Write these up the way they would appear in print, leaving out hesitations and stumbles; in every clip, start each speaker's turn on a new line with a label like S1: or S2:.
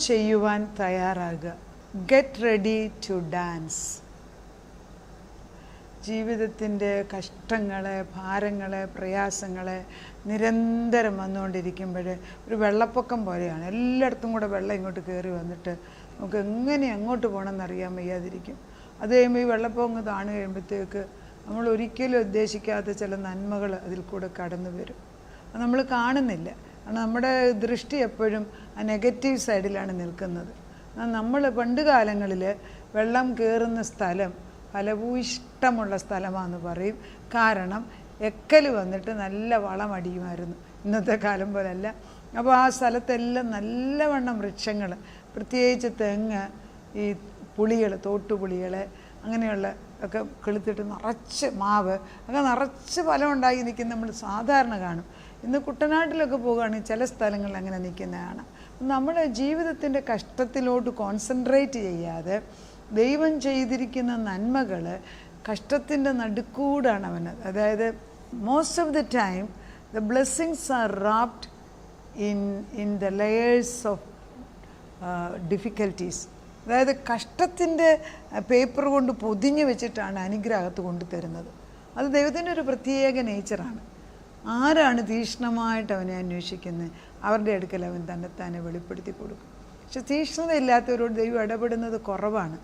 S1: ചെയ്യുവാൻ തയ്യാറാകുക. Get ready to dance. ജീവിതത്തിൻ്റെ കഷ്ടങ്ങളെ, ഭാരങ്ങളെ, പ്രയാസങ്ങളെ നിരന്തരം വന്നുകൊണ്ടിരിക്കുമ്പോൾ ഒരു വെള്ളപ്പൊക്കം പോലെയാണ്. എല്ലായിടത്തും കൂടെ വെള്ളം ഇങ്ങോട്ട് കയറി വന്നിട്ട് നമുക്ക് എങ്ങനെ അങ്ങോട്ട് പോകണമെന്ന് അറിയാൻ വയ്യാതിരിക്കും. അത് കഴിയുമ്പോൾ ഈ വെള്ളപ്പൊക്കം താണു കഴിയുമ്പോഴത്തേക്ക് നമ്മൾ ഒരിക്കലും ഉദ്ദേശിക്കാത്ത ചില നന്മകൾ അതിൽ കൂടെ കടന്നു വരും. അത് നമ്മൾ കാണുന്നില്ല. കാരണം നമ്മുടെ ദൃഷ്ടി എപ്പോഴും ആ നെഗറ്റീവ് സൈഡിലാണ് നിൽക്കുന്നത്. നമ്മൾ പണ്ട് കാലങ്ങളിൽ വെള്ളം കയറുന്ന സ്ഥലം ഫലഭൂയിഷ്ടമുള്ള സ്ഥലമാണെന്ന് പറയും. കാരണം എക്കൽ വന്നിട്ട് നല്ല വളമടിയുമായിരുന്നു. ഇന്നത്തെ കാലം പോലല്ല. അപ്പോൾ ആ സ്ഥലത്തെല്ലാം നല്ലവണ്ണം വൃക്ഷങ്ങൾ, പ്രത്യേകിച്ച് തെങ്ങ്, ഈ പുളികൾ, തോട്ടുപുളികൾ, അങ്ങനെയുള്ള ഒക്കെ കിളുത്തിട്ട് നിറച്ച് മാവ് ഒക്കെ നിറച്ച് ഫലം ഉണ്ടാക്കി നിൽക്കുന്ന നമ്മൾ സാധാരണ കാണും. ഇന്ന് കുട്ടനാട്ടിലൊക്കെ പോകുകയാണെങ്കിൽ ചില സ്ഥലങ്ങളിൽ അങ്ങനെ നിൽക്കുന്നതാണ്. നമ്മുടെ ജീവിതത്തിൻ്റെ കഷ്ടത്തിലോട്ട് കോൺസെൻട്രേറ്റ് ചെയ്യാതെ ദൈവം ചെയ്തിരിക്കുന്ന നന്മകൾ കഷ്ടത്തിൻ്റെ നടുക്കൂടാണ് അവന്. അതായത് most of the time the blessings R wrapped in the layers of difficulties. അതായത് കഷ്ടത്തിൻ്റെ പേപ്പർ കൊണ്ട് പൊതിഞ്ഞ് വെച്ചിട്ടാണ് അനുഗ്രഹത്ത് കൊണ്ടു തരുന്നത്. അത് ദൈവത്തിൻ്റെ ഒരു പ്രത്യേക നേച്ചറാണ്. ആരാണ് തീക്ഷ്ണമായിട്ട് അവനെ അന്വേഷിക്കുന്നത്, അവരുടെ അടുക്കൽ അവൻ തന്നെത്താനെ വെളിപ്പെടുത്തി കൊടുക്കും. പക്ഷെ തീക്ഷ്ണതയില്ലാത്തവരോട് ദൈവം ഇടപെടുന്നത് കുറവാണ്.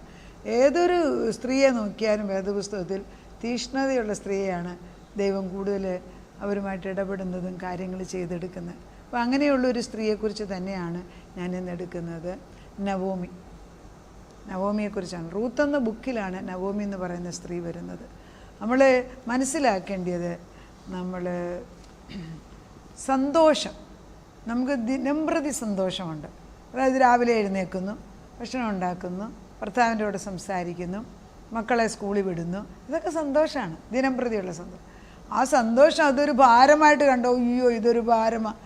S1: ഏതൊരു സ്ത്രീയെ നോക്കിയാലും വേദപുസ്തകത്തിൽ തീക്ഷ്ണതയുള്ള സ്ത്രീയെയാണ് ദൈവം കൂടുതൽ അവരുമായിട്ട് ഇടപെടുന്നതും കാര്യങ്ങൾ ചെയ്തെടുക്കുന്നത്. അപ്പോൾ അങ്ങനെയുള്ളൊരു സ്ത്രീയെക്കുറിച്ച് തന്നെയാണ് ഞാൻ ഇന്ന് എടുക്കുന്നത്. നവോമിയെക്കുറിച്ചാണ്. റൂത്ത് എന്ന ബുക്കിലാണ് നവോമി എന്ന് പറയുന്ന സ്ത്രീ വരുന്നത്. നമ്മൾ മനസ്സിലാക്കേണ്ടത്, നമ്മൾ സന്തോഷം, നമുക്ക് ദിനംപ്രതി സന്തോഷമുണ്ട്. അതായത് രാവിലെ എഴുന്നേൽക്കുന്നു, ഭക്ഷണം ഉണ്ടാക്കുന്നു, ഭർത്താവിൻ്റെ കൂടെ സംസാരിക്കുന്നു, മക്കളെ സ്കൂളിൽ വിടുന്നു. ഇതൊക്കെ സന്തോഷമാണ്, ദിനംപ്രതിയുള്ള സന്തോഷം. ആ സന്തോഷം അതൊരു ഭാരമായിട്ട് കണ്ടോ, അയ്യോ ഇതൊരു ഭാരമാണ്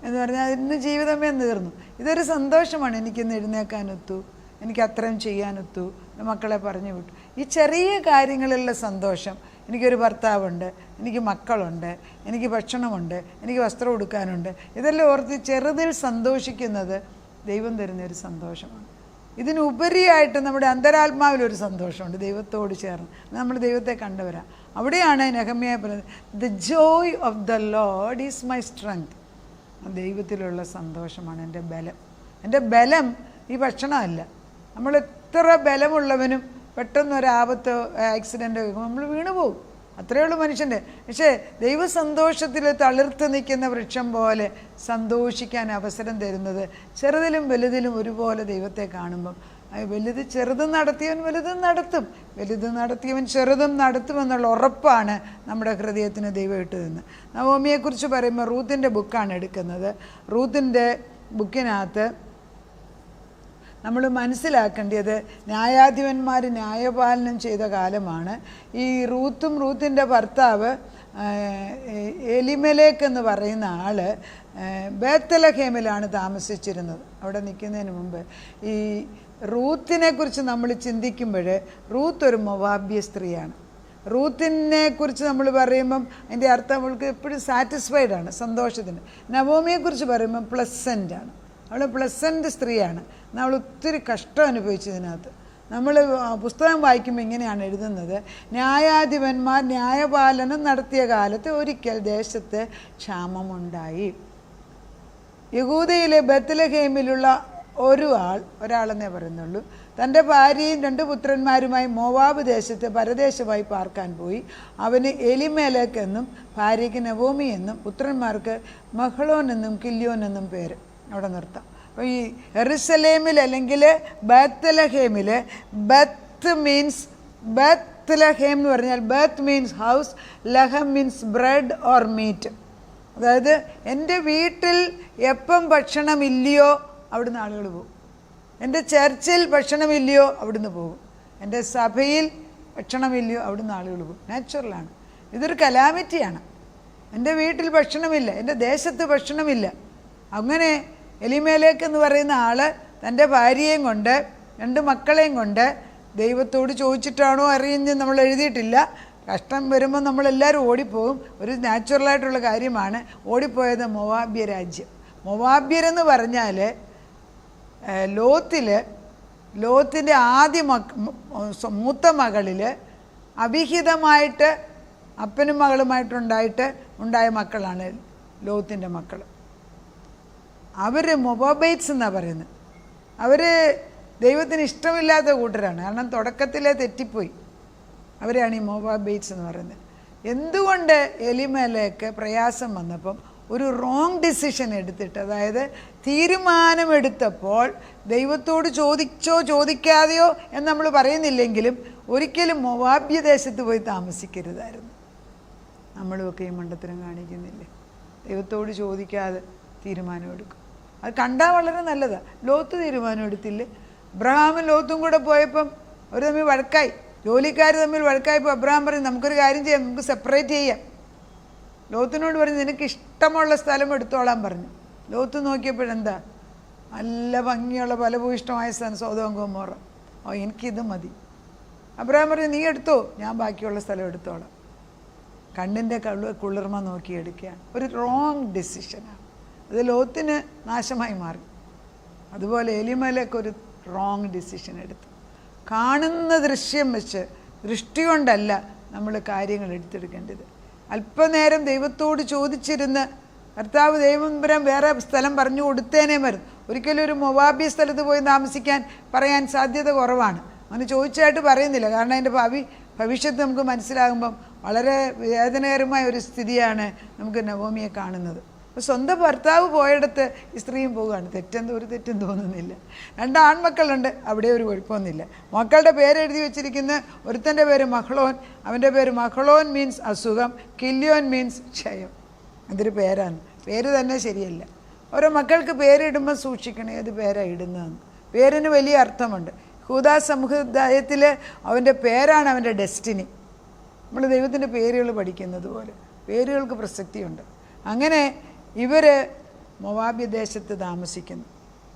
S1: എന്ന് പറഞ്ഞാൽ ഇന്ന് ജീവിതമേ തീർന്നു. ഇതൊരു സന്തോഷമാണ്. എനിക്കിന്ന് എഴുന്നേക്കാനൊത്തു, എനിക്ക് അത്രയും ചെയ്യാനൊത്തു, മക്കളെ പറഞ്ഞു വിട്ടു. ഈ ചെറിയ കാര്യങ്ങളിലുള്ള സന്തോഷം, എനിക്കൊരു ഭർത്താവുണ്ട്, എനിക്ക് മക്കളുണ്ട്, എനിക്ക് ഭക്ഷണമുണ്ട്, എനിക്ക് വസ്ത്രം കൊടുക്കാനുണ്ട്, ഇതെല്ലാം ഓർത്ത് ചെറുതിൽ സന്തോഷിക്കുന്നത് ദൈവം തരുന്നൊരു സന്തോഷമാണ്. ഇതിനുപരിയായിട്ട് നമ്മുടെ അന്തരാത്മാവിലൊരു സന്തോഷമുണ്ട് ദൈവത്തോട് ചേർന്ന്. നമ്മൾ ദൈവത്തെ കണ്ടവരാ. അവിടെയാണ് നെഹമ്യാ പറയുന്നത്, the joy of the Lord is my strength. ദൈവത്തിലുള്ള സന്തോഷമാണ് എൻ്റെ ബലം. എൻ്റെ ബലം ഈ ഭക്ഷണമല്ല. നമ്മൾ എത്ര ബലമുള്ളവനും പെട്ടെന്നൊരാപത്ത്, ആക്സിഡൻ്റ് നമ്മൾ വീണു പോകും. അത്രയേ ഉള്ളൂ മനുഷ്യൻ്റെ. പക്ഷേ ദൈവസന്തോഷത്തിൽ തളിർത്ത് നിൽക്കുന്ന വൃക്ഷം പോലെ സന്തോഷിക്കാൻ അവസരം തരുന്നത് ചെറുതിലും വലുതിലും ഒരുപോലെ ദൈവത്തെ കാണുമ്പം, വലുത് ചെറുതും നടത്തിയവൻ വലുതും നടത്തും, വലുത് നടത്തിയവൻ ചെറുതും നടത്തുമെന്നുള്ള ഉറപ്പാണ് നമ്മുടെ ഹൃദയത്തിന് ദൈവം ഇട്ട് നിന്ന്. നവോമിയെക്കുറിച്ച് പറയുമ്പോൾ റൂത്തിൻ്റെ ബുക്കാണ് എടുക്കുന്നത്. റൂത്തിൻ്റെ ബുക്കിനകത്ത് നമ്മൾ മനസ്സിലാക്കേണ്ടത്, ന്യായാധിപന്മാർ ന്യായപാലനം ചെയ്ത കാലമാണ്. ഈ റൂത്തിൻ്റെ ഭർത്താവ് എലിമേലേക്ക് എന്ന് പറയുന്ന ആൾ ബേത്ലഹേമിലാണ് താമസിച്ചിരുന്നത്. അവിടെ നിൽക്കുന്നതിന് മുമ്പ് ഈ റൂത്തിനെ കുറിച്ച് നമ്മൾ ചിന്തിക്കുമ്പോൾ, റൂത്ത് ഒരു മൊവാബ്യ സ്ത്രീയാണ്. റൂത്തിനെ കുറിച്ച് നമ്മൾ പറയുമ്പം അതിൻ്റെ അർത്ഥം അവൾക്ക് എപ്പോഴും സാറ്റിസ്ഫൈഡ് ആണ്, സന്തോഷത്തിന്. നവോമിയെക്കുറിച്ച് പറയുമ്പം പ്ലസൻ്റ് ആണ്. അവൾ പ്ലസൻ്റ് സ്ത്രീയാണ്. അവൾ ഒത്തിരി കഷ്ടം അനുഭവിച്ചതിനകത്ത്. നമ്മൾ പുസ്തകം വായിക്കുമ്പോൾ ഇങ്ങനെയാണ് എഴുതുന്നത്, ന്യായാധിപന്മാർ ന്യായപാലനം നടത്തിയ കാലത്ത് ഒരിക്കൽ ദേശത്ത് ക്ഷാമമുണ്ടായി. യഹൂദയിലെ ബത്ലഹേമിലുള്ള ഒരാളെന്നേ പറയുന്നുള്ളൂ, തൻ്റെ ഭാര്യയും 2 പുത്രന്മാരുമായി മോവാബ് ദേശത്ത് പരദേശമായി പാർക്കാൻ പോയി. അവന് എലിമേലേക്ക് എന്നും ഭാര്യയ്ക്ക് നവോമി എന്നും പുത്രന്മാർക്ക് മഹ്ലോൻ എന്നും കില്യോൻ എന്നും പേര്. അവിടെ നിർത്താം. അപ്പോൾ ഈ യെരുശലേമിൽ അല്ലെങ്കിൽ ബത്ലഹേമിൽ, ബത്ലഹേം എന്ന് പറഞ്ഞാൽ ബത്ത് മീൻസ് ഹൗസ്, ലഹം മീൻസ് ബ്രെഡ് ഓർ മീറ്റ്. അതായത് എൻ്റെ വീട്ടിൽ എപ്പം ഭക്ഷണമില്ലയോ അവിടുന്ന് ആളുകൾ പോകും. എൻ്റെ ചർച്ചിൽ ഭക്ഷണമില്ലയോ അവിടുന്ന് പോകും. എൻ്റെ സഭയിൽ ഭക്ഷണമില്ലയോ അവിടുന്ന് ആളുകൾ പോകും. നാച്ചുറലാണ്. ഇതൊരു കലാമിറ്റിയാണ്. എൻ്റെ വീട്ടിൽ ഭക്ഷണമില്ല, എൻ്റെ ദേശത്ത് ഭക്ഷണമില്ല. അങ്ങനെ എലിമേലേക്ക് എന്ന് പറയുന്ന ആൾ തൻ്റെ ഭാര്യയെയും കൊണ്ട് 2 മക്കളെയും കൊണ്ട് ദൈവത്തോട് ചോദിച്ചിട്ടാണോ അറിയുന്നത് നമ്മൾ എഴുതിയിട്ടില്ല. കഷ്ടം വരുമ്പോൾ നമ്മളെല്ലാവരും ഓടിപ്പോകും. ഒരു നാച്ചുറലായിട്ടുള്ള കാര്യമാണ്. ഓടിപ്പോയത് മൊവാബ്യ രാജ്യം. മൊവാബ്യരെന്ന് പറഞ്ഞാൽ ലോത്തിൻ്റെ ആദ്യ മൂത്ത മകളിൽ അവിഹിതമായിട്ട് അപ്പനും ഉണ്ടായ മക്കളാണ് ലോത്തിൻ്റെ മക്കൾ. അവർ മൊബാബൈറ്റ്സ് എന്നാണ് പറയുന്നത്. അവർ ദൈവത്തിന് ഇഷ്ടമില്ലാത്ത കൂട്ടരാണ്. കാരണം തുടക്കത്തിലേ തെറ്റിപ്പോയി. അവരെയാണ് ഈ മൊബാബൈറ്റ്സ് എന്ന് പറയുന്നത്. എന്തുകൊണ്ട് എലിമേലേക്ക് പ്രയാസം വന്നപ്പം ഒരു റോങ് ഡിസിഷൻ എടുത്തിട്ട്, അതായത് തീരുമാനമെടുത്തപ്പോൾ ദൈവത്തോട് ചോദിച്ചോ ചോദിക്കാതെയോ എന്ന് നമ്മൾ പറയുന്നില്ലെങ്കിലും ഒരിക്കലും മൊവാബ്യ ദേശത്ത് പോയി താമസിക്കരുതായിരുന്നു. നമ്മളുമൊക്കെ ഈ മണ്ടത്തരം കാണിക്കുന്നില്ലേ? ദൈവത്തോട് ചോദിക്കാതെ തീരുമാനമെടുക്കും. അത് കണ്ടാൽ വളരെ നല്ലതാണ്. ലോത്ത് തീരുമാനം എടുത്തില്ലേ? അബ്രഹാമും ലോത്തും കൂടെ പോയപ്പം അവർ തമ്മിൽ വഴക്കായി, ജോലിക്കാർ തമ്മിൽ വഴക്കായപ്പോൾ അബ്രഹാം പറഞ്ഞു നമുക്കൊരു കാര്യം ചെയ്യാം, നമുക്ക് സെപ്പറേറ്റ് ചെയ്യാം. ലോത്തിനോട് പറഞ്ഞു നിനക്ക് ഇഷ്ടമുള്ള സ്ഥലം എടുത്തോളാൻ പറഞ്ഞു. ലോത്ത് നോക്കിയപ്പോഴെന്താ, നല്ല ഭംഗിയുള്ള ഫലഭൂയിഷ്ടമായ സ്ഥലം സോദോം ഗൊമോറ. എനിക്കിത് മതി. അബ്രഹാം പറഞ്ഞു നീ എടുത്തോ, ഞാൻ ബാക്കിയുള്ള സ്ഥലം എടുത്തോളാം. കണ്ണിൻ്റെ കുളിർമ നോക്കി എടുക്കുകയാണ്. ഒരു റോങ് ഡിസിഷനാണ്. അത് ലോത്തിന് നാശമായി മാറി. അതുപോലെ എലിമേലേക്ക് ഒരു റോങ് ഡിസിഷൻ എടുത്തു. കാണുന്ന ദൃശ്യം വെച്ച്, ദൃഷ്ടി കൊണ്ടല്ല നമ്മൾ കാര്യങ്ങൾ എടുത്തെടുക്കേണ്ടത്. അല്പനേരം ദൈവത്തോട് ചോദിച്ചിരുന്ന് കർത്താവ് ദൈവപുരം വേറെ സ്ഥലം പറഞ്ഞു കൊടുത്തേനേ വരും. ഒരിക്കലും ഒരു മൊവാബി സ്ഥലത്ത് പോയി താമസിക്കാൻ പറയാൻ സാധ്യത കുറവാണ്. അങ്ങനെ ചോദിച്ചായിട്ട് പറയുന്നില്ല. കാരണം അതിൻ്റെ ഭവിഷ്യത്ത് നമുക്ക് മനസ്സിലാകുമ്പം വളരെ വേദനകരമായ ഒരു സ്ഥിതിയാണ് നമുക്ക് നവോമിയെ കാണുന്നത്. അപ്പോൾ സ്വന്തം ഭർത്താവ് പോയിടത്ത് ഈ സ്ത്രീയും പോവുകയാണ്. ഒരു തെറ്റും തോന്നുന്നില്ല. 2 ആൺമക്കളുണ്ട്, അവിടെ ഒരു കുഴപ്പമൊന്നുമില്ല. മക്കളുടെ പേര് എഴുതി വെച്ചിരിക്കുന്ന ഒരുത്തൻ്റെ പേര് മഹ്ളോൻ. അവൻ്റെ പേര് മഹ്ളോൻ മീൻസ് അസുഖം, കില്യോൻ മീൻസ് ക്ഷയം. അതൊരു പേരാണ്. പേര് തന്നെ ശരിയല്ല. ഓരോ മക്കൾക്ക് പേരിടുമ്പോൾ സൂക്ഷിക്കണം ഏത് പേരാണ് ഇടുന്നതെന്ന്. പേരിന് വലിയ അർത്ഥമുണ്ട്. യഹൂദാ സമുദായത്തിൽ അവൻ്റെ പേരാണ് അവൻ്റെ ഡെസ്റ്റിനി. നമ്മൾ ദൈവത്തിൻ്റെ പേരുകൾ പഠിക്കുന്നത് പോലെ പേരുകൾക്ക് പ്രസക്തിയുണ്ട്. അങ്ങനെ ഇവർ മൊവാബി ദേശത്ത് താമസിക്കുന്നു.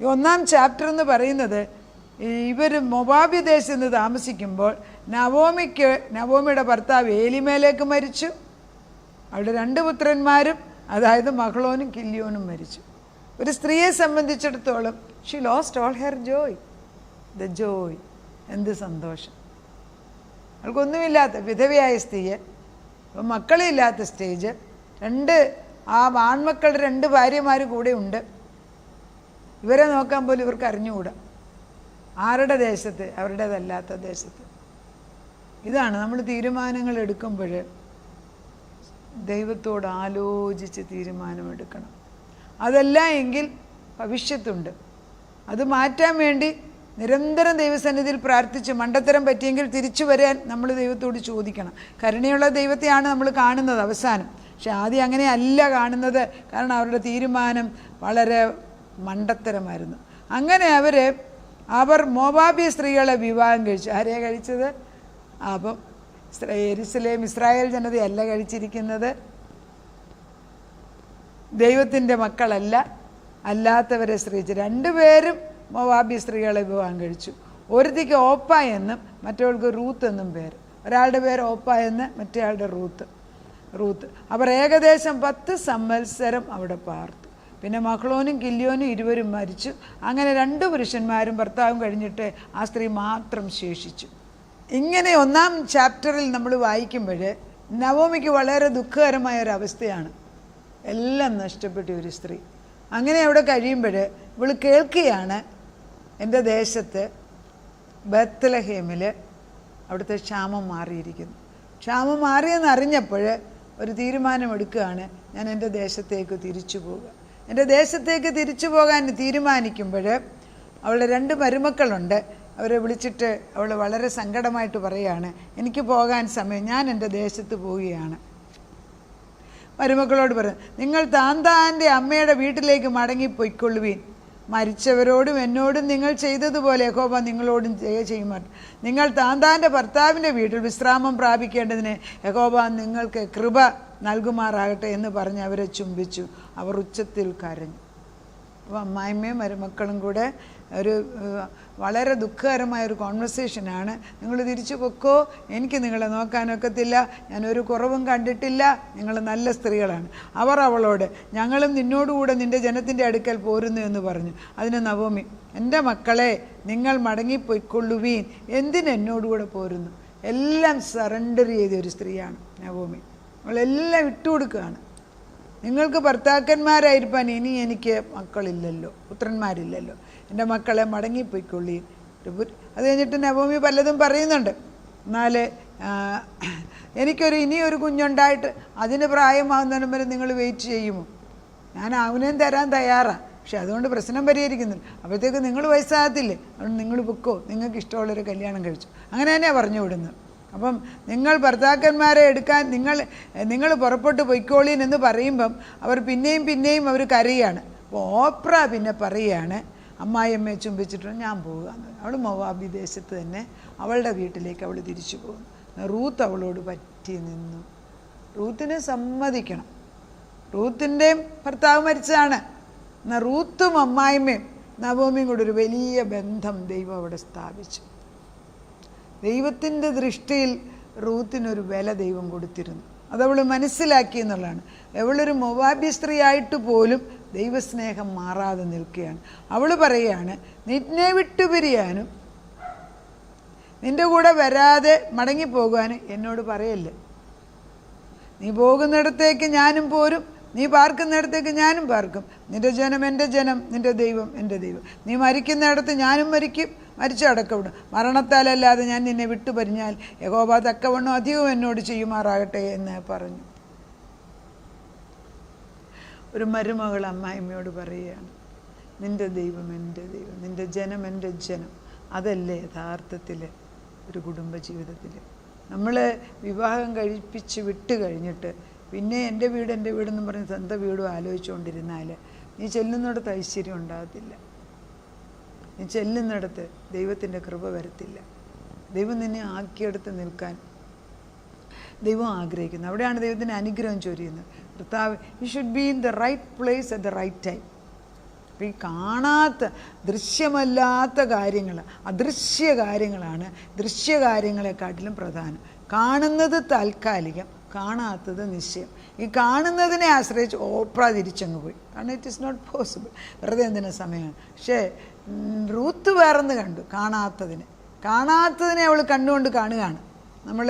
S1: ഈ 1-ാം ചാപ്റ്റർ എന്ന് പറയുന്നത് ഇവർ മൊവാബി ദേശത്ത് താമസിക്കുമ്പോൾ നവോമിയുടെ ഭർത്താവ് ഏലിമേലേക്ക് മരിച്ചു. അവളുടെ 2 പുത്രന്മാരും, അതായത് മഹ്ളോനും കില്യോനും മരിച്ചു. ഒരു സ്ത്രീയെ സംബന്ധിച്ചിടത്തോളം she lost all her Joy. The Joy, എന്ത് സന്തോഷം. അവൾക്കൊന്നുമില്ലാത്ത വിധവയായ സ്ത്രീയെ, മക്കളില്ലാത്ത സ്റ്റേജ്, 2 ആൺമക്കളുടെ 2 ഭാര്യമാർ കൂടെ ഉണ്ട്. ഇവരെ നോക്കാൻ പോലും ഇവർക്ക് അറിഞ്ഞുകൂടാ. ആരുടെ ദേശത്ത്? അവരുടേതല്ലാത്ത ദേശത്ത്. ഇതാണ് നമ്മൾ തീരുമാനങ്ങൾ എടുക്കുമ്പോൾ ദൈവത്തോട് ആലോചിച്ച് തീരുമാനമെടുക്കണം. അതല്ല എങ്കിൽ ഭവിഷ്യത്തുണ്ട്. അത് മാറ്റാൻ വേണ്ടി നിരന്തരം ദൈവസന്നിധിയിൽ പ്രാർത്ഥിച്ച് മണ്ടത്തരം പറ്റിയെങ്കിൽ തിരിച്ചു വരാൻ നമ്മൾ ദൈവത്തോട് ചോദിക്കണം. കരുണയുള്ള ദൈവത്തെയാണ് നമ്മൾ കാണുന്നത് അവസാനം. പക്ഷെ ആദ്യം അങ്ങനെയല്ല കാണുന്നത്. കാരണം അവരുടെ തീരുമാനം വളരെ മണ്ടത്തരമായിരുന്നു. അങ്ങനെ അവർ മോവാബി സ്ത്രീകളെ വിവാഹം കഴിച്ചു. ആരെയാണ് കഴിച്ചത്? അപ്പം ഇസ്രായേൽ ജനതയല്ല കഴിച്ചിരിക്കുന്നത്. ദൈവത്തിൻ്റെ മക്കളല്ല, അല്ലാത്തവരെ സ്ത്രീച്ച് 2 പേരും മോവാബി സ്ത്രീകളെ വിവാഹം കഴിച്ചു. ഒരുത്തിക്ക് ഓപ്പ എന്നും മറ്റവൾക്ക് റൂത്ത് എന്നും പേര്. ഒരാളുടെ പേര് ഓപ്പ എന്ന്, മറ്റേയാളുടെ റൂത്ത്. അവർ ഏകദേശം 10 സംവത്സരം അവിടെ പാർത്തു. പിന്നെ മഹ്ളോനും കില്യോനും 2 മരിച്ചു. അങ്ങനെ 2 പുരുഷന്മാരും ഭർത്താവും കഴിഞ്ഞിട്ട് ആ സ്ത്രീ മാത്രം ശേഷിച്ചു. ഇങ്ങനെ 1-ാം ചാപ്റ്ററിൽ നമ്മൾ വായിക്കുമ്പോൾ നവോമിക്ക് വളരെ ദുഃഖകരമായ ഒരവസ്ഥയാണ്. എല്ലാം നഷ്ടപ്പെട്ട ഒരു സ്ത്രീ. അങ്ങനെ അവിടെ കഴിയുമ്പോൾ ഇവൾ കേൾക്കുകയാണ് എൻ്റെ ദേശത്ത് ബത്ലഹേമിൽ അവിടുത്തെ ക്ഷാമം മാറിയിരിക്കുന്നു. ക്ഷാമം മാറിയെന്ന് അറിഞ്ഞപ്പോൾ ഒരു തീരുമാനമെടുക്കുകയാണ്, ഞാൻ എൻ്റെ ദേശത്തേക്ക് തിരിച്ചു പോകുക. എൻ്റെ ദേശത്തേക്ക് തിരിച്ചു പോകാൻ തീരുമാനിക്കുമ്പോൾ അവളുടെ 2 മരുമക്കളുണ്ട്. അവരെ വിളിച്ചിട്ട് അവൾ വളരെ സങ്കടമായിട്ട് പറയുകയാണ്, എനിക്ക് പോകാൻ സമയം, ഞാൻ എൻ്റെ ദേശത്ത് പോവുകയാണ്. മരുമക്കളോട് പറയും, നിങ്ങൾ താന്താൻ്റെ അമ്മയുടെ വീട്ടിലേക്ക് മടങ്ങിപ്പോയിക്കൊള്ളുവീൻ. മരിച്ചവരോടും എന്നോടും നിങ്ങൾ ചെയ്തതുപോലെ യഹോവ നിങ്ങളോടും ചെയ്യുമാർ. നിങ്ങൾ താന്താൻ്റെ ഭർത്താവിൻ്റെ വീട്ടിൽ വിശ്രാമം പ്രാപിക്കേണ്ടതിന് യഹോവ നിങ്ങൾക്ക് കൃപ നൽകുമാറാകട്ടെ എന്ന് പറഞ്ഞ് അവരെ ചുംബിച്ചു. അവർ ഉച്ചത്തിൽ കരഞ്ഞു. അപ്പോൾ അമ്മായിമ്മയും മരുമക്കളും കൂടെ ഒരു വളരെ ദുഃഖകരമായൊരു കോൺവെർസേഷനാണ്. നിങ്ങൾ തിരിച്ചു പൊക്കോ, എനിക്ക് നിങ്ങളെ നോക്കാനൊക്കത്തില്ല, ഞാനൊരു കുറവും കണ്ടിട്ടില്ല, നിങ്ങൾ നല്ല സ്ത്രീകളാണ്. അവർ അവളോട് ഞങ്ങളും നിന്നോടുകൂടെ നിൻ്റെ ജനത്തിൻ്റെ അടുക്കൽ പോരുന്നു എന്ന് പറഞ്ഞു. അതിന് നവോമി, എൻ്റെ മക്കളെ നിങ്ങൾ മടങ്ങിപ്പോയിക്കൊള്ളുവീൻ, എന്തിനെന്നോടുകൂടെ പോരുന്നു? എല്ലാം സറണ്ടർ ചെയ്ത ഒരു സ്ത്രീയാണ് നവോമി. അവളെല്ലാം ഇട്ടുകൊടുക്കുകയാണ്. നിങ്ങൾക്ക് ഭർത്താക്കന്മാരായിരിക്കാൻ ഇനി എനിക്ക് മക്കളില്ലല്ലോ, പുത്രന്മാരില്ലല്ലോ, എൻ്റെ മക്കളെ മടങ്ങിപ്പോയിക്കൊള്ളി. അത് കഴിഞ്ഞിട്ട് നവോമി പലതും പറയുന്നുണ്ട്. എന്നാൽ ഇനിയൊരു കുഞ്ഞുണ്ടായിട്ട് അതിന് പ്രായമാകുന്നതിനും വരെ നിങ്ങൾ വെയിറ്റ് ചെയ്യുമോ? ഞാൻ അവനെയും തരാൻ തയ്യാറാണ്, പക്ഷെ അതുകൊണ്ട് പ്രശ്നം പരിഹരിക്കുന്നില്ല. അപ്പോഴത്തേക്ക് നിങ്ങൾ വയസ്സാകത്തില്ലേ, അതുകൊണ്ട് നിങ്ങൾ പൊക്കോ, നിങ്ങൾക്ക് ഇഷ്ടമുള്ളൊരു കല്യാണം കഴിച്ചു. അങ്ങനെ തന്നെയാണ് പറഞ്ഞു വിടുന്നത്. അപ്പം നിങ്ങൾ ഭർത്താക്കന്മാരെ എടുക്കാൻ നിങ്ങൾ പുറപ്പെട്ടു പൊയ്ക്കോളീൻ എന്ന് പറയുമ്പം അവർ പിന്നെയും അവർ കരയാണ്. അപ്പോൾ ഓപ്ര പിന്നെ പറയുകയാണ്, അമ്മായിയമ്മയെ ചുംബിച്ചിട്ടുണ്ട്, ഞാൻ പോകുകയെന്ന്. അവൾ മൊവാബി ദേശത്ത് തന്നെ അവളുടെ വീട്ടിലേക്ക് അവൾ തിരിച്ചു പോകുന്നു. റൂത്ത് അവളോട് പറ്റി നിന്നു. റൂത്തിനെ സമ്മതിക്കണം, റൂത്തിൻ്റെയും ഭർത്താവ് മരിച്ചതാണ്. എന്നാൽ റൂത്തും അമ്മായിമ്മയും നവോമിയും കൂടെ ഒരു വലിയ ബന്ധം ദൈവം അവിടെ സ്ഥാപിച്ചു. ദൈവത്തിൻ്റെ ദൃഷ്ടിയിൽ റൂത്തിനൊരു വില ദൈവം കൊടുത്തിരുന്നു. അതവൾ മനസ്സിലാക്കി എന്നുള്ളതാണ്. അവളൊരു മൊവാബി സ്ത്രീ ആയിട്ട് പോലും ദൈവസ്നേഹം മാറാതെ നിൽക്കുകയാണ്. അവൾ പറയുകയാണ്, നിന്നെ വിട്ടുപിരിയാനും നിൻ്റെ കൂടെ വരാതെ മടങ്ങിപ്പോകാനും എന്നോട് പറയല്ലേ. നീ പോകുന്നിടത്തേക്ക് ഞാനും പോരും, നീ പാർക്കുന്നിടത്തേക്ക് ഞാനും പാർക്കും. നിൻ്റെ ജനം എൻ്റെ ജനം, നിൻ്റെ ദൈവം എൻ്റെ ദൈവം. നീ മരിക്കുന്നിടത്ത് ഞാനും മരിക്കും, മരിച്ചടക്കവിടും. മരണത്താലല്ലാതെ ഞാൻ നിന്നെ വിട്ടുപരിഞ്ഞാൽ യഹോവ തക്കവണ്ണം അധികവും എന്നോട് ചെയ്യുമാറാകട്ടെ എന്ന് പറഞ്ഞു. ഒരു മരുമകൾ അമ്മായിമ്മയോട് പറയുകയാണ്, നിൻ്റെ ദൈവം എൻ്റെ ദൈവം, നിൻ്റെ ജനം എൻ്റെ ജനം. അതല്ലേ യഥാർത്ഥത്തിൽ ഒരു കുടുംബജീവിതത്തിൽ നമ്മൾ വിവാഹം കഴിപ്പിച്ച് വിട്ട് കഴിഞ്ഞിട്ട് പിന്നെ എൻ്റെ വീടെന്ന് പറഞ്ഞ് സ്വന്തം വീടും ആലോചിച്ചുകൊണ്ടിരുന്നാൽ നീ ചെല്ലുന്നിടത്ത് ഐശ്വര്യം ഉണ്ടാകത്തില്ല, നീ ചെല്ലുന്നിടത്ത് ദൈവത്തിൻ്റെ കൃപ വരത്തില്ല. ദൈവം നിന്നെ ആക്കിയെടുത്ത് നിൽക്കാൻ ദൈവം ആഗ്രഹിക്കുന്നു. അവിടെയാണ് ദൈവത്തിൻ്റെ അനുഗ്രഹം ചൊരിയുന്നത്. കർത്താവ്, you should be in the right place at the right time. അപ്പോൾ ഈ കാണാത്ത ദൃശ്യമല്ലാത്ത കാര്യങ്ങൾ, അദൃശ്യ കാര്യങ്ങളാണ് ദൃശ്യകാര്യങ്ങളെക്കാട്ടിലും പ്രധാനം. കാണുന്നത് താൽക്കാലികം, കാണാത്തത് നിശ്ചയം. ഈ കാണുന്നതിനെ ആശ്രയിച്ച് ഓപ്ര തിരിച്ചങ്ങ് പോയി. കാരണം ഇറ്റ് ഈസ് നോട്ട് പോസിബിൾ, വെറുതെ എന്തിനാ സമയമാണ്. പക്ഷേ റൂത്ത് വേറെന്ന് കണ്ടു, കാണാത്തതിനെ അവൾ കണ്ടുകൊണ്ട് കാണുകയാണ്. നമ്മൾ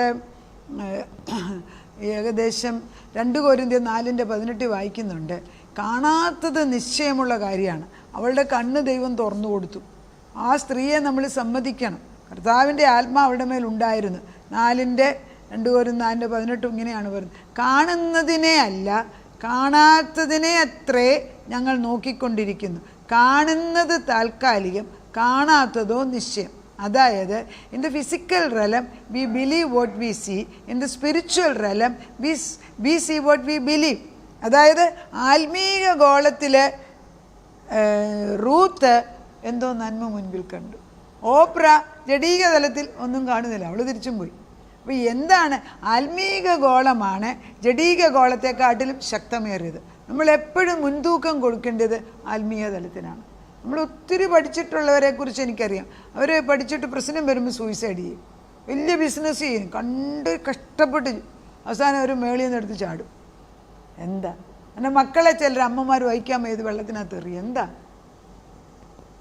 S1: ഏകദേശം 2 കൊരിന്ത്യർ 4:18 വായിക്കുന്നുണ്ട്. കാണാത്തത് നിശ്ചയമുള്ള കാര്യമാണ്. അവളുടെ കണ്ണ് ദൈവം തുറന്നു കൊടുത്തു. ആ സ്ത്രീയെ നമ്മൾ സമ്മതിക്കണം. കർത്താവിൻ്റെ ആത്മാവ് അവളുടെ മേലുണ്ടായിരുന്നു. 2 കൊരിന്ത്യർ 4:18 ഇങ്ങനെയാണ് പറയുന്നത്, കാണുന്നതിനെ അല്ല കാണാത്തതിനെ അത്രേ ഞങ്ങൾ നോക്കിക്കൊണ്ടിരിക്കുന്നു. കാണുന്നത് താൽക്കാലികം, കാണാത്തതോ നിശ്ചയം. അതായത് in the physical realm we believe what we see, in the spiritual realm we see what we believe. അതായത് ആത്മീക ഗോളത്തിൽ റൂത്ത് എന്തോ നന്മ മുൻപിൽ കണ്ടു. ഓപ്ര ജഡീക തലത്തിൽ ഒന്നും കാണുന്നില്ല, അവൾ തിരിച്ചും പോയി. അപ്പോൾ എന്താണ് ആത്മീക ഗോളമാണ് ജഡീക ഗോളത്തെക്കാട്ടിലും ശക്തമേറിയത്. നമ്മളെപ്പോഴും മുൻതൂക്കം കൊടുക്കേണ്ടത് ആത്മീയ തലത്തിനാണ്. നമ്മൾ ഒത്തിരി പഠിച്ചിട്ടുള്ളവരെ കുറിച്ച് എനിക്കറിയാം. അവർ പഠിച്ചിട്ട് പ്രശ്നം വരുമ്പോൾ സൂയിസൈഡ് ചെയ്യും, വലിയ ബിസിനസ് ചെയ്യും, കഷ്ടപ്പെട്ട് അവസാനം ഒരു മേളിൽ നിന്ന് എടുത്ത് ചാടും. എന്താ എൻ്റെ മക്കളെ ചിലർ അമ്മമാർ വഹിക്കാൻ പോയത് വെള്ളത്തിനകത്ത് എറിയും. എന്താ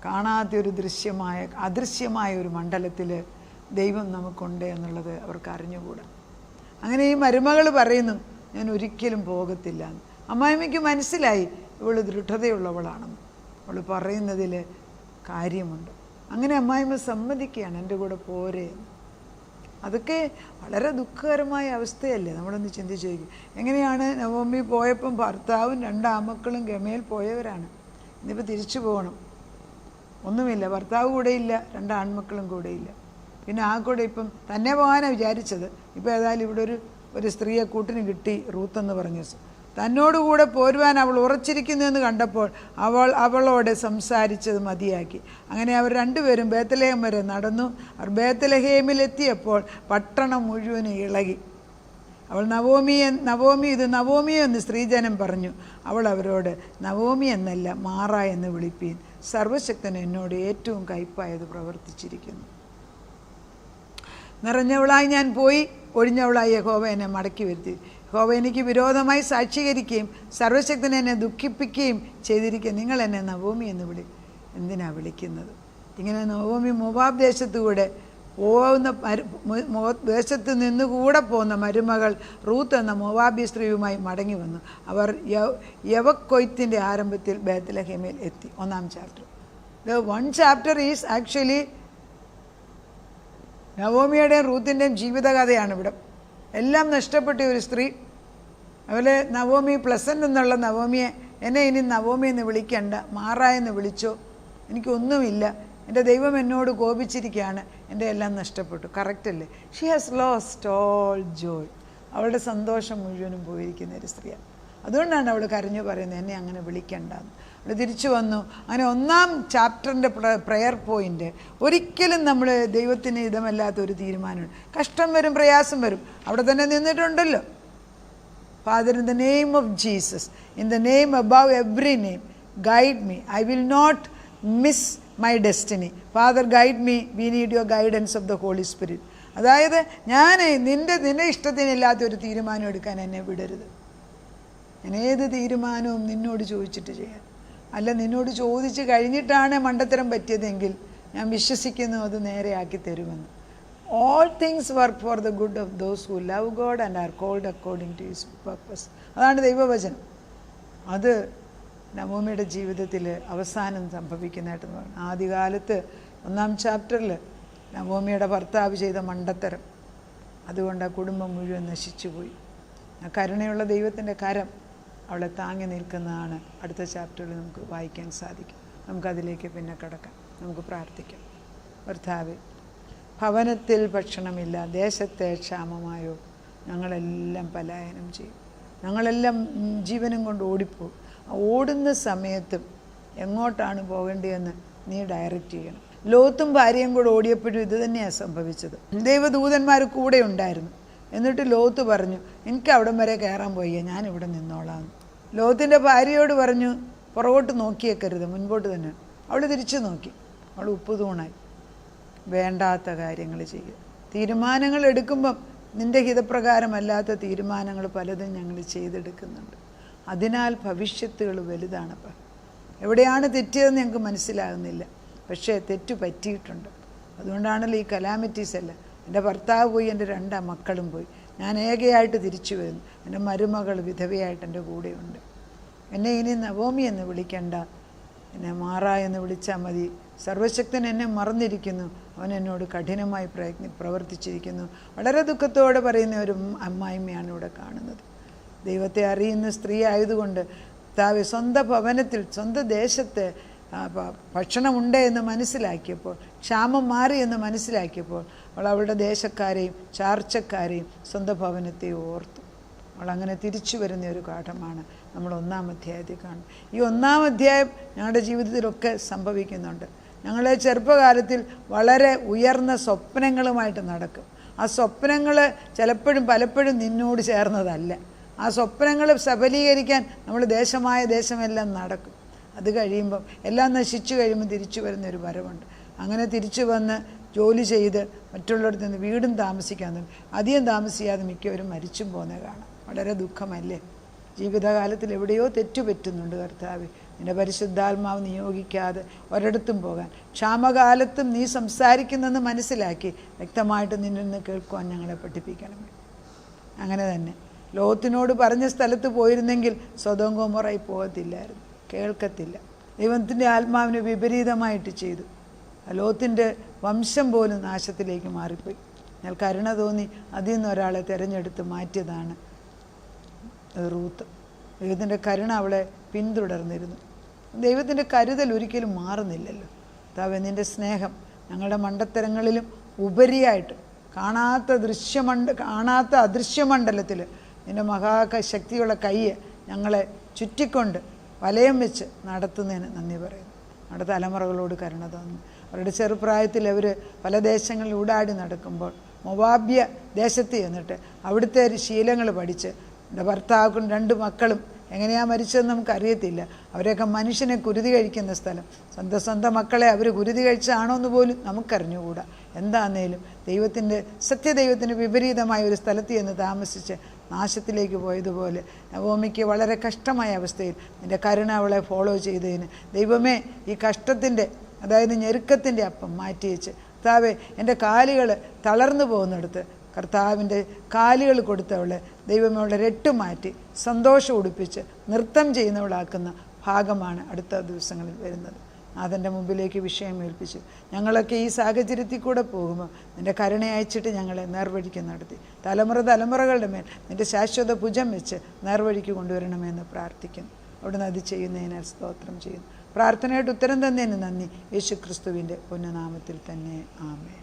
S1: കാണാത്തൊരു അദൃശ്യമായ ഒരു മണ്ഡലത്തിൽ ദൈവം നമുക്കുണ്ട് എന്നുള്ളത് അവർക്ക് അറിഞ്ഞുകൂടാ. അങ്ങനെ ഈ മരുമകൾ പറയുന്നു, ഞാൻ ഒരിക്കലും പോകത്തില്ല എന്ന്. അമ്മായിമ്മയ്ക്ക് മനസ്സിലായി ഇവൾ ദൃഢതയുള്ളവളാണെന്ന്, അവൾ പറയുന്നതിൽ കാര്യമുണ്ട്. അങ്ങനെ അമ്മായിമ്മ സമ്മതിക്കുകയാണ്, എൻ്റെ കൂടെ പോരെ എന്ന്. അതൊക്കെ വളരെ ദുഃഖകരമായ അവസ്ഥയല്ലേ? നമ്മളൊന്ന് ചിന്തിച്ച് നോക്കി. എങ്ങനെയാണ് നവോമി പോയപ്പം ഭർത്താവും 2 ആമക്കളും ഗമയിൽ പോയവരാണ്. ഇന്നിപ്പോൾ തിരിച്ചു പോകണം, ഒന്നുമില്ല, ഭർത്താവ് കൂടെയില്ല, 2 ആൺമക്കളും കൂടെയില്ല. പിന്നെ ആ കൂടെ ഇപ്പം തന്നെ പോകാനാണ് വിചാരിച്ചത്. ഇപ്പോൾ ഏതായാലും ഇവിടെ ഒരു സ്ത്രീയെ കൂട്ടിന് കിട്ടി, റൂത്തെന്ന് പറഞ്ഞ തന്നോടുകൂടെ പോരുവാൻ അവൾ ഉറച്ചിരിക്കുന്നുവെന്ന് കണ്ടപ്പോൾ അവളോട് സംസാരിച്ചത് മതിയാക്കി. അങ്ങനെ അവർ 2 പേരും ബേത്ലഹേം വരെ നടന്നു. അവർ ബേത്ലഹേമിലെത്തിയപ്പോൾ പട്ടണം മുഴുവനും ഇളകി. അവൾ നവോമി എന്ന് സ്ത്രീജനം പറഞ്ഞു. അവൾ അവരോട്, നവോമി എന്നല്ല, മാറ എന്ന് വിളിപ്പീൻ. സർവശക്തൻ എന്നോട് ഏറ്റവും കയ്പായത് പ്രവർത്തിച്ചിരിക്കുന്നു. നിറഞ്ഞവളായി ഞാൻ പോയി, ഒഴിഞ്ഞവളായി യഹോവ എന്നെ മടക്കി വരുത്തി. യഹോവ എനിക്ക് വിരോധമായി സാക്ഷീകരിക്കുകയും സർവശക്തൻ എന്നെ ദുഃഖിപ്പിക്കുകയും ചെയ്തിരിക്കുക. നിങ്ങൾ എന്നെ നവോമി എന്ന് എന്തിനാ വിളിക്കുന്നത്? ഇങ്ങനെ നവോമി മോവാബ് ദേശത്തുകൂടെ പോകുന്ന ദേശത്ത് നിന്നുകൂടെ പോകുന്ന മരുമകൾ റൂത്ത് എന്ന മോവാബി സ്ത്രീയുമായി മടങ്ങി വന്നു. അവർ യവക്കൊയ്ത്തിൻ്റെ ആരംഭത്തിൽ ബേത്ലഹേമിൽ എത്തി. 1-ാം chapter. The 1 chapter is actually നവോമിയുടെയും റൂത്തിൻ്റെയും ജീവിതകഥയാണ് ഇവിടെ. എല്ലാം നഷ്ടപ്പെട്ട ഒരു സ്ത്രീ. അതുപോലെ നവോമി പ്ലസൻ്റ് എന്നുള്ള നവോമിയെ, എന്നെ ഇനി നവോമി എന്ന് വിളിക്കണ്ട, മാറ എന്ന് വിളിച്ചോ, എനിക്കൊന്നുമില്ല, എൻ്റെ ദൈവം എന്നോട് കോപിച്ചിരിക്കുകയാണ്, എൻ്റെ എല്ലാം നഷ്ടപ്പെട്ടു. കറക്റ്റല്ലേ? She has lost all joy. അവളുടെ സന്തോഷം മുഴുവനും പോയിരിക്കുന്ന ഒരു സ്ത്രീയാണ്. അതുകൊണ്ടാണ് അവൾ കരഞ്ഞു പറയുന്നത്, എന്നെ അങ്ങനെ വിളിക്കണ്ടെന്ന്. അവൾ തിരിച്ചു വന്നു. അങ്ങനെ 1-ാം ചാപ്റ്ററിൻ്റെ പ്രെയർ പോയിൻ്റ്, ഒരിക്കലും നമ്മൾ ദൈവത്തിന് ഇതമല്ലാത്തൊരു തീരുമാനമാണ്. കഷ്ടം വരും, പ്രയാസം വരും, അവിടെ തന്നെ നിന്നിട്ടുണ്ടല്ലോ. Father, in the name of Jesus, in the name above every name, guide me. I will not miss my destiny. Father, guide me. We need your guidance of the Holy Spirit. അതായത് ഞാൻ നിൻ്റെ ഇഷ്ടത്തിനില്ലാത്തൊരു തീരുമാനം എടുക്കാൻ എന്നെ വിടരുത്. ഞാൻ ഏത് തീരുമാനവും നിന്നോട് ചോദിച്ചിട്ട് ചെയ്യാൻ, അല്ല നിന്നോട് ചോദിച്ച് കഴിഞ്ഞിട്ടാണ് മണ്ടത്തരം പറ്റിയതെങ്കിൽ ഞാൻ വിശ്വസിക്കുന്നു അത് നേരെയാക്കി തരുമെന്ന്. All things work for the good of those who love God and are called according to His purpose. അതാണ് ദൈവവചനം. അത് നവോമിയുടെ ജീവിതത്തിൽ അവസാനം സംഭവിക്കുന്നതായിട്ട് പറഞ്ഞു. ആദ്യകാലത്ത് 1-ാം ചാപ്റ്ററിൽ നവോമിയുടെ ഭർത്താവ് ചെയ്ത മണ്ടത്തരം, അതുകൊണ്ട് ആ കുടുംബം മുഴുവൻ നശിച്ചുപോയി. ആ കരുണയുള്ള ദൈവത്തിൻ്റെ കരം അവളെ താങ്ങി നിൽക്കുന്നതാണ് അടുത്ത ചാപ്റ്ററിൽ നമുക്ക് വായിക്കാൻ സാധിക്കും. നമുക്കതിലേക്ക് പിന്നെ കടക്കാം. നമുക്ക് പ്രാർത്ഥിക്കാം. ഭർത്താവേ, ഭവനത്തിൽ ഭക്ഷണമില്ല, ദേശത്തെ ക്ഷാമമായോ, ഞങ്ങളെല്ലാം പലായനം ചെയ്യും, ഞങ്ങളെല്ലാം ജീവനും കൊണ്ട് ഓടിപ്പോകും. ഓടുന്ന സമയത്തും എങ്ങോട്ടാണ് പോകേണ്ടതെന്ന് നീ ഡയറക്റ്റ് ചെയ്യണം. ലോത്തും ഭാര്യയും കൂടെ ഓടിയപ്പോഴും ഇത് തന്നെയാണ് സംഭവിച്ചത്. ദൈവദൂതന്മാർ കൂടെ ഉണ്ടായിരുന്നു. എന്നിട്ട് ലോത്ത് പറഞ്ഞു, എനിക്ക് അവിടം വരെ കയറാൻ പോയി, ഞാനിവിടെ നിന്നോളാം. ലോത്തിൻ്റെ ഭാര്യയോട് പറഞ്ഞു, പുറകോട്ട് നോക്കിയേക്കരുത്, മുൻപോട്ട് തന്നെ. അവൾ തിരിച്ചു നോക്കി. അവൾ ഉപ്പുതൂണായി. വേണ്ടാത്ത കാര്യങ്ങൾ ചെയ്യുക. തീരുമാനങ്ങൾ എടുക്കുമ്പം നിൻ്റെ ഹിതപ്രകാരമല്ലാത്ത തീരുമാനങ്ങൾ പലതും ഞങ്ങൾ ചെയ്തെടുക്കുന്നുണ്ട്. അതിനാൽ ഭവിഷ്യത്തുകൾ വലുതാണപ്പം. എവിടെയാണ് തെറ്റിയതെന്ന് ഞങ്ങൾക്ക് മനസ്സിലാകുന്നില്ല, പക്ഷേ തെറ്റു പറ്റിയിട്ടുണ്ട്. അതുകൊണ്ടാണല്ലോ ഈ കലാമിറ്റീസ് എല്ലാം. എൻ്റെ ഭർത്താവ് പോയി, എൻ്റെ 2 മക്കളും പോയി, ഞാൻ ഏകയായിട്ട് തിരിച്ചു വരുന്നു. എൻ്റെ മരുമകൾ വിധവയായിട്ട് എൻ്റെ കൂടെയുണ്ട്. എന്നെ ഇനി നവോമി എന്ന് വിളിക്കണ്ട, എന്നെ മാറ എന്ന് വിളിച്ചാൽ മതി. സർവശക്തൻ എന്നെ മറന്നിരിക്കുന്നു, അവൻ എന്നോട് കഠിനമായി പ്രവർത്തിച്ചിരിക്കുന്നു. വളരെ ദുഃഖത്തോടെ പറയുന്ന ഒരു അമ്മായിമ്മയാണ് ഇവിടെ കാണുന്നത്. ദൈവത്തെ അറിയുന്ന സ്ത്രീ ആയതുകൊണ്ട് സ്വന്തം ഭവനത്തിൽ, സ്വന്തം ദേശത്ത് ഭക്ഷണമുണ്ട് എന്ന് മനസ്സിലാക്കിയപ്പോൾ, ക്ഷാമം മാറി എന്ന് മനസ്സിലാക്കിയപ്പോൾ അവൾ അവളുടെ ദേശക്കാരെയും ചാർച്ചക്കാരെയും സ്വന്തം ഭവനത്തെ ഓർത്തു. അവളങ്ങനെ തിരിച്ചു വരുന്ന ഒരു പാഠമാണ് നമ്മൾ 1-ാം അധ്യായത്തിൽ കാണുന്നത്. ഈ 1-ാം അധ്യായം ഞങ്ങളുടെ ജീവിതത്തിലൊക്കെ സംഭവിക്കുന്നുണ്ട്. ഞങ്ങളെ ചെറുപ്പകാലത്തിൽ വളരെ ഉയർന്ന സ്വപ്നങ്ങളുമായിട്ട് നടക്കും. ആ സ്വപ്നങ്ങൾ പലപ്പോഴും നിന്നോട് ചേർന്നതല്ല. ആ സ്വപ്നങ്ങൾ സഫലീകരിക്കാൻ നമ്മൾ ദേശമെല്ലാം നടക്കും. അത് കഴിയുമ്പം എല്ലാം നശിച്ചു കഴിയുമ്പോൾ തിരിച്ചു വരുന്നൊരു വരവുണ്ട്. അങ്ങനെ തിരിച്ചു വന്ന് ജോലി ചെയ്ത് മറ്റുള്ളവരുടെ നിന്ന് വീടും താമസിക്കാൻ അധികം താമസിയാതെ മിക്കവരും മരിച്ചും പോകുന്നത് കാണാം. വളരെ ദുഃഖമല്ലേ? ജീവിതകാലത്തിൽ എവിടെയോ തെറ്റുപറ്റുന്നുണ്ട്. കർത്താവേ, നിൻ്റെ പരിശുദ്ധാത്മാവ് നിയോഗിക്കാതെ ഒരിടത്തും പോകാൻ, ക്ഷാമകാലത്തും നീ സംസാരിക്കുന്നെന്ന് മനസ്സിലാക്കി വ്യക്തമായിട്ട് നിന്നിൽ നിന്ന് കേൾക്കുവാൻ ഞങ്ങളെ പഠിപ്പിക്കണമേ. അങ്ങനെ തന്നെ ലോത്തിനോട് പറഞ്ഞ സ്ഥലത്ത് പോയിരുന്നെങ്കിൽ സൊദോം ഗൊമോറായി പോകത്തില്ലായിരുന്നു, കേൾക്കത്തില്ല. ദൈവത്തിൻ്റെ ആത്മാവിന് വിപരീതമായിട്ട് ചെയ്തു. ലോത്തിൻ്റെ വംശം പോലും നാശത്തിലേക്ക് മാറിപ്പോയി. എന്നാൽ കരുണ തോന്നി അതിൽ നിന്ന് ഒരാളെ തിരഞ്ഞെടുത്ത് മാറ്റിയതാണ് റൂത്ത്. ദൈവത്തിൻ്റെ കരുണ അവളെ പിന്തുടർന്നിരുന്നു. ദൈവത്തിൻ്റെ കരുതൽ ഒരിക്കലും മാറുന്നില്ലല്ലോ. കർത്താവേ, നിൻ്റെ സ്നേഹം ഞങ്ങളുടെ മണ്ടത്തരങ്ങളിലും ഉപരിയായിട്ട് കാണാത്ത അദൃശ്യമണ്ഡലത്തിൽ നിൻ്റെ മഹാശക്തിയുള്ള കയ്യ് ഞങ്ങളെ ചുറ്റിക്കൊണ്ട് വലയം വെച്ച് നടത്തുന്നതിന് നന്ദി പറയുന്നു. നമ്മുടെ തലമുറകളോട് കരുണ തോന്നുന്നു. അവരുടെ ചെറുപ്രായത്തിൽ അവർ പല ദേശങ്ങളിൽ ഊടാടി നടക്കുമ്പോൾ മൊവാബ്യ ദേശത്ത് ചെന്നിട്ട് അവിടുത്തെ ഒരു ശീലങ്ങൾ പഠിച്ച് എൻ്റെ ഭർത്താവും 2 മക്കളും എങ്ങനെയാണ് മരിച്ചതെന്ന് നമുക്കറിയത്തില്ല. അവരെയൊക്കെ മനുഷ്യനെ കുരുതി കഴിക്കുന്ന സ്ഥലം, സ്വന്തം മക്കളെ അവർ കുരുതി കഴിച്ചാണോ എന്ന് പോലും നമുക്കറിഞ്ഞുകൂടാ. എന്താന്നേലും സത്യദൈവത്തിന് വിപരീതമായ ഒരു സ്ഥലത്ത് ചെന്ന് താമസിച്ച് നാശത്തിലേക്ക് പോയതുപോലെ നവോമിക്ക് വളരെ കഷ്ടമായ അവസ്ഥയിൽ നിൻ്റെ കരുണ അവളെ ഫോളോ ചെയ്തതിന് ദൈവമേ ഈ കഷ്ടത്തിൻ്റെ, അതായത് ഞെരുക്കത്തിൻ്റെ അപ്പം മാറ്റി വെച്ച് കർത്താവേ എൻ്റെ കാലുകൾ തളർന്നു പോകുന്നിടത്ത് കർത്താവിൻ്റെ കാലുകൾ കൊടുത്തവളെ ദൈവമേ അവളെ രട്ടുമാറ്റി സന്തോഷം ഉടുപ്പിച്ച് നൃത്തം ചെയ്യുന്നവളാക്കുന്ന ഭാഗമാണ് അടുത്ത ദിവസങ്ങളിൽ വരുന്നത്. നാഥൻ്റെ മുമ്പിലേക്ക് വിഷയം ഏൽപ്പിച്ചു. ഞങ്ങളൊക്കെ ഈ സാഹചര്യത്തിൽ കൂടെ പോകുമ്പോൾ നിൻ്റെ കരുണ അയച്ചിട്ട് ഞങ്ങളെ നേർവഴിക്ക് നടത്തി തലമുറകളുടെ മേൽ നിൻ്റെ ശാശ്വത ഭുജം വെച്ച് നേർവഴിക്ക് കൊണ്ടുവരണമെന്ന് പ്രാർത്ഥിക്കുന്നു. അവിടുന്ന് അത് ചെയ്യുന്നതിനാൽ സ്തോത്രം ചെയ്യുന്നു. പ്രാർത്ഥനയായിട്ട് ഉത്തരം തന്നതിന് നന്ദി. യേശു ക്രിസ്തുവിൻ്റെ പുണ്യനാമത്തിൽ തന്നെ ആമേൻ.